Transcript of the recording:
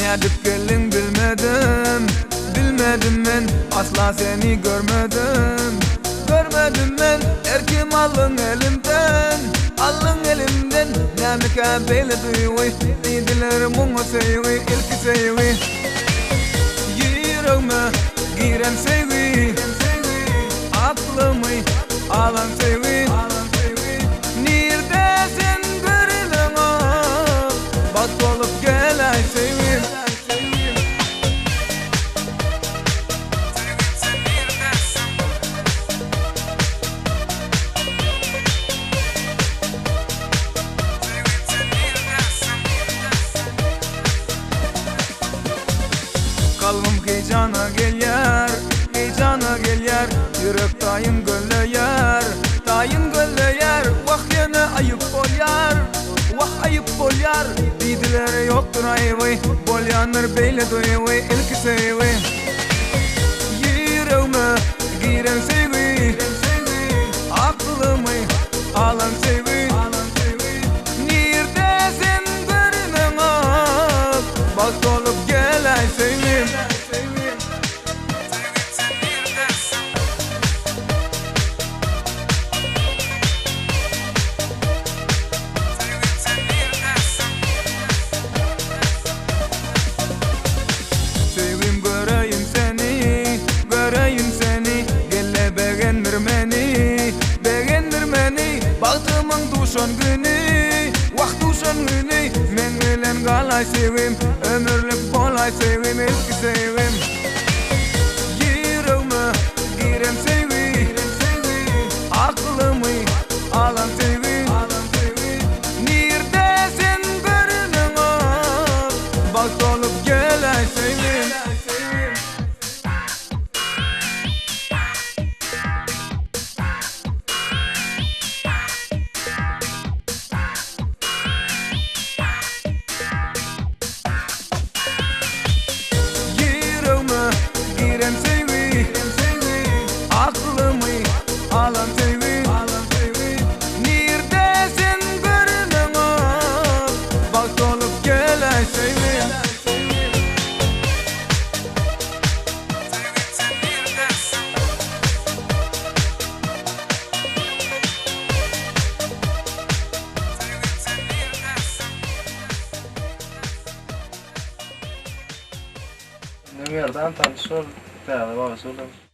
Nedip gelin bilmedim, bilmedim ben. Asla seni görmedim, görmedim ben. Erkim alın elimden, alın elimden. Nemike böyle duyuy, idiler mumu seyuy, ilki seyuy. Yüreğime giren seyuy, aklımı alan seyuy. Neredesin görünen o, bak olup gel ay seyuy. Kalbim heyecana gelyar, heyecana gelyar. Yürek dayım gölleyar, dayım gölleyar. Vah yana ayıp bolyar, vah ayıp bolyar. Didileri yoktur ayvay, bolyanır beyle duyvay, ilki seyvay. Yüreğime giren seyvay, aklımı alan seyvay. Neredesin görünen o, bak olup gel ay seyvay. Sevim göreyim seni, göreyim seni. Gelle beğendir beni, beğendir beni. Baktımın duşan günü, vah duşan günü. Men bilen galay sevim, ömürlük bolay sevim, ilki sevim. Yüreğime giren sevim, aklımı alan sevim. Neredesin görünen o, bak olup gel ay sevim. Yüreğime giren sevim, aklımı alan sevim. Neredesin görünen o, bak olup gel ay sevim. Ne yerden tanışıyor, değerli babası olur.